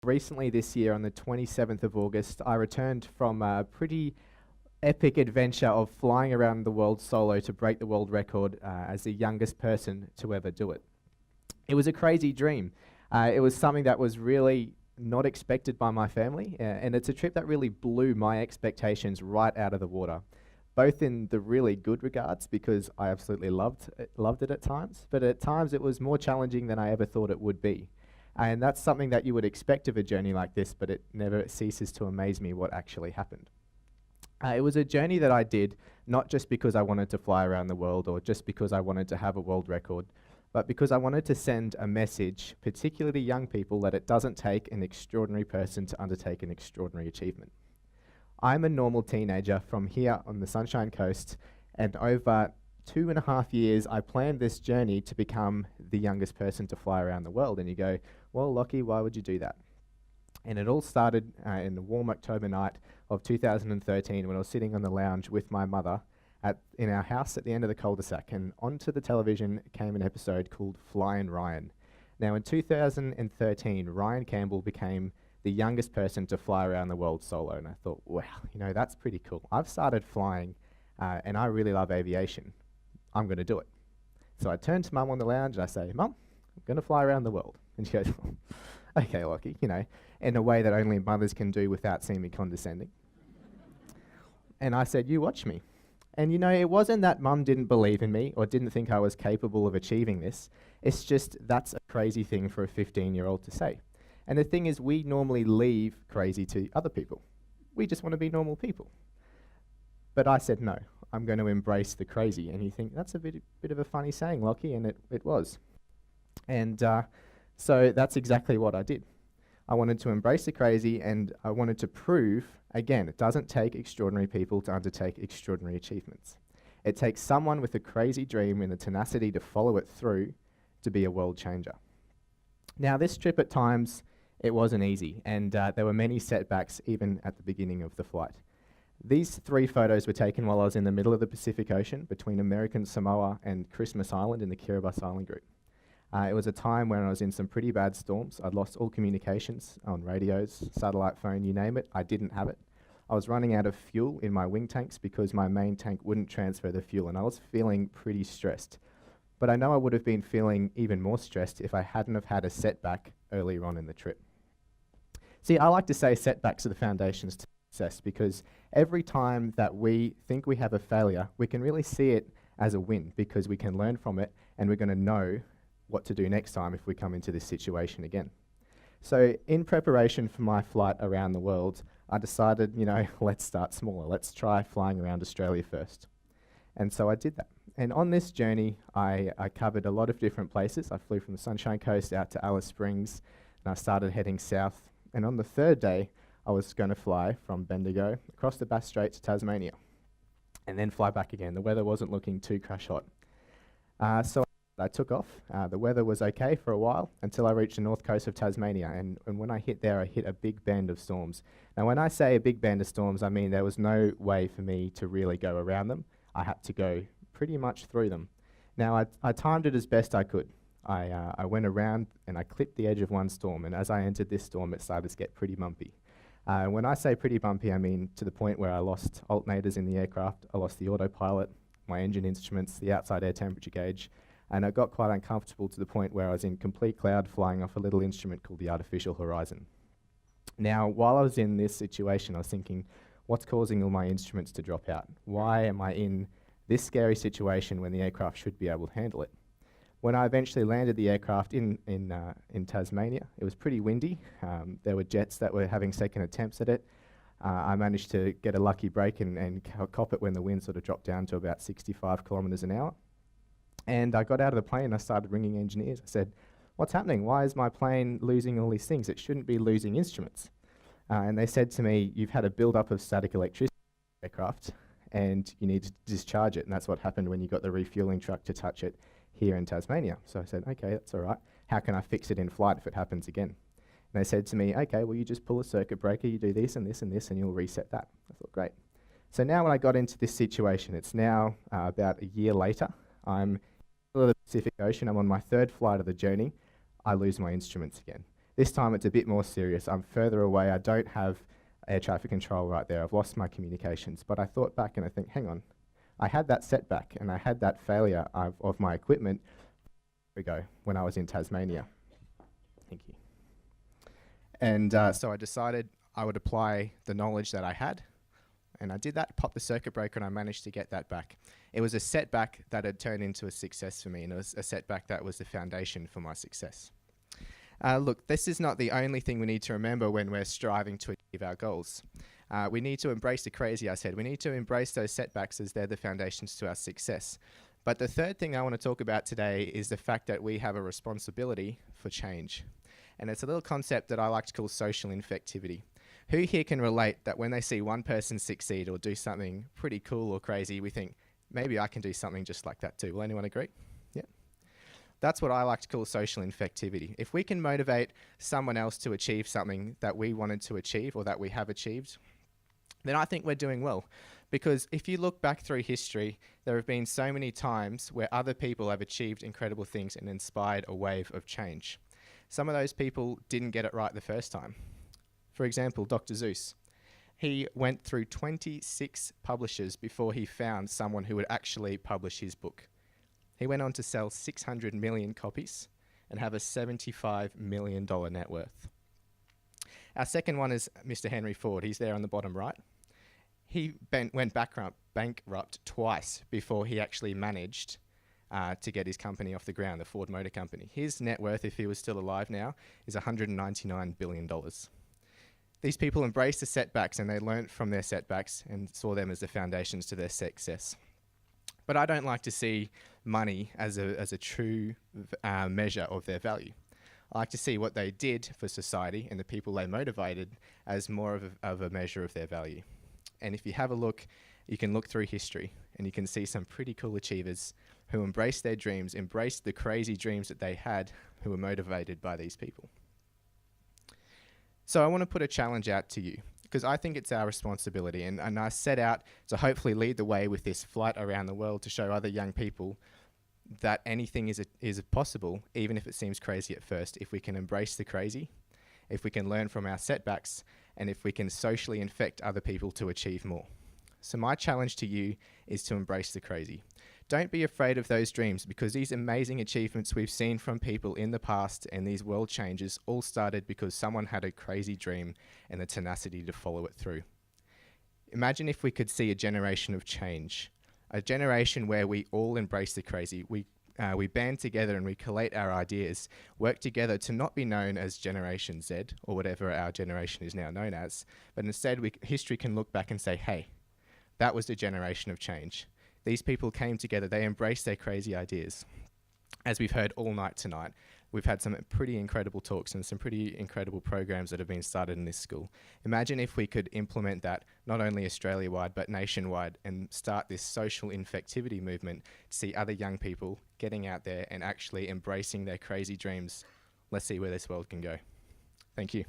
Recently this year, on the 27th of August, I returned from a pretty epic adventure of flying around the world solo to break the world record as the youngest person to ever do it. It was a crazy dream. It was something that was really not expected by my family, and it's a trip that really blew my expectations right out of the water, both in the really good regards, because I absolutely loved it at times, but at times it was more challenging than I ever thought it would be. And that's something that you would expect of a journey like this, but it never ceases to amaze me what actually happened. It was a journey that I did not just because I wanted to fly around the world or just because I wanted to have a world record, but because I wanted to send a message, particularly to young people, that it doesn't take an extraordinary person to undertake an extraordinary achievement. I'm a normal teenager from here on the Sunshine Coast, and over 2.5 years, I planned this journey to become the youngest person to fly around the world. And you go, well, Lachie, why would you do that? And it all started in the warm October night of 2013 when I was sitting on the lounge with my mother in our house at the end of the cul-de-sac, and onto the television came an episode called Flying Ryan. Now in 2013, Ryan Campbell became the youngest person to fly around the world solo, and I thought, wow, that's pretty cool. I've started flying and I really love aviation. I'm going to do it. So I turned to Mum on the lounge and I say, Mum, I'm going to fly around the world. And she goes, okay, Lachie, in a way that only mothers can do without seeming condescending. And I said, you watch me. And it wasn't that Mum didn't believe in me or didn't think I was capable of achieving this. It's just that's a crazy thing for a 15-year-old to say. And the thing is, we normally leave crazy to other people. We just want to be normal people. But I said, no, I'm going to embrace the crazy. And you think, that's a bit of a funny saying, Lachie, and it was. And so that's exactly what I did. I wanted to embrace the crazy, and I wanted to prove, again, it doesn't take extraordinary people to undertake extraordinary achievements. It takes someone with a crazy dream and the tenacity to follow it through to be a world changer. Now, this trip at times, it wasn't easy, and there were many setbacks even at the beginning of the flight. These 3 photos were taken while I was in the middle of the Pacific Ocean between American Samoa and Christmas Island in the Kiribati Island group. It was a time when I was in some pretty bad storms. I'd lost all communications on radios, satellite phone, you name it. I didn't have it. I was running out of fuel in my wing tanks because my main tank wouldn't transfer the fuel, and I was feeling pretty stressed. But I know I would have been feeling even more stressed if I hadn't have had a setback earlier on in the trip. See, I like to say setbacks are the foundations to success, because every time that we think we have a failure, we can really see it as a win, because we can learn from it and we're going to know what to do next time if we come into this situation again. So in preparation for my flight around the world, I decided, let's start smaller. Let's try flying around Australia first. And so I did that. And on this journey, I covered a lot of different places. I flew from the Sunshine Coast out to Alice Springs, and I started heading south. And on the 3rd day, I was going to fly from Bendigo across the Bass Strait to Tasmania, and then fly back again. The weather wasn't looking too crash hot. So I took off. The weather was okay for a while until I reached the north coast of Tasmania, and when I hit there, I hit a big band of storms. Now, when I say a big band of storms, I mean there was no way for me to really go around them. I had to go pretty much through them. Now, I timed it as best I could. I went around and I clipped the edge of one storm, and as I entered this storm, it started to get pretty bumpy. When I say pretty bumpy, I mean to the point where I lost alternators in the aircraft, I lost the autopilot, my engine instruments, the outside air temperature gauge, and it got quite uncomfortable to the point where I was in complete cloud flying off a little instrument called the artificial horizon. Now, while I was in this situation, I was thinking, what's causing all my instruments to drop out? Why am I in this scary situation when the aircraft should be able to handle it? When I eventually landed the aircraft in Tasmania, it was pretty windy. There were jets that were having second attempts at it. I managed to get a lucky break and cop it when the wind sort of dropped down to about 65 kilometres an hour. And I got out of the plane and I started ringing engineers. I said, what's happening? Why is my plane losing all these things? It shouldn't be losing instruments. And they said to me, you've had a build-up of static electricity in the aircraft and you need to discharge it. And that's what happened when you got the refueling truck to touch it here in Tasmania. So I said, okay, that's all right. How can I fix it in flight if it happens again? And they said to me, okay, well, you just pull a circuit breaker, you do this and this and this, and you'll reset that. I thought, great. So now when I got into this situation, it's now about a year later. I'm in the Pacific Ocean. I'm on my 3rd flight of the journey. I lose my instruments again. This time it's a bit more serious. I'm further away. I don't have air traffic control right there. I've lost my communications. But I thought back and I think, hang on, I had that setback and I had that failure of my equipment ago when I was in Tasmania. Thank you. And so I decided I would apply the knowledge that I had, and I did that, popped the circuit breaker, and I managed to get that back. It was a setback that had turned into a success for me, and it was a setback that was the foundation for my success. Look, this is not the only thing we need to remember when we're striving to achieve our goals. We need to embrace the crazy, I said. We need to embrace those setbacks as they're the foundations to our success. But the third thing I want to talk about today is the fact that we have a responsibility for change. And it's a little concept that I like to call social infectivity. Who here can relate that when they see one person succeed or do something pretty cool or crazy, we think, maybe I can do something just like that too? Will anyone agree? Yeah. That's what I like to call social infectivity. If we can motivate someone else to achieve something that we wanted to achieve or that we have achieved, then I think we're doing well. Because if you look back through history, there have been so many times where other people have achieved incredible things and inspired a wave of change. Some of those people didn't get it right the first time. For example, Dr. Seuss. He went through 26 publishers before he found someone who would actually publish his book. He went on to sell 600 million copies and have a $75 million net worth. Our second one is Mr. Henry Ford. He's there on the bottom right. He went bankrupt twice before he actually managed to get his company off the ground, the Ford Motor Company. His net worth, if he was still alive now, is $199 billion. These people embraced the setbacks and they learnt from their setbacks and saw them as the foundations to their success. But I don't like to see money as a true measure of their value. I like to see what they did for society and the people they motivated as more of a measure of their value. And if you have a look, you can look through history and you can see some pretty cool achievers who embraced their dreams, embraced the crazy dreams that they had, who were motivated by these people. So I want to put a challenge out to you, because I think it's our responsibility, and I set out to hopefully lead the way with this flight around the world to show other young people that anything is possible, even if it seems crazy at first, if we can embrace the crazy, if we can learn from our setbacks, and if we can socially infect other people to achieve more. So my challenge to you is to embrace the crazy. Don't be afraid of those dreams, because these amazing achievements we've seen from people in the past and these world changes all started because someone had a crazy dream and the tenacity to follow it through. Imagine if we could see a generation of change, a generation where we all embrace the crazy. We band together and we collate our ideas, work together to not be known as Generation Z or whatever our generation is now known as, but instead history can look back and say, hey, that was the generation of change. These people came together, they embraced their crazy ideas. As we've heard all night tonight, we've had some pretty incredible talks and some pretty incredible programs that have been started in this school. Imagine if we could implement that not only Australia-wide but nationwide and start this social infectivity movement to see other young people getting out there and actually embracing their crazy dreams. Let's see where this world can go. Thank you.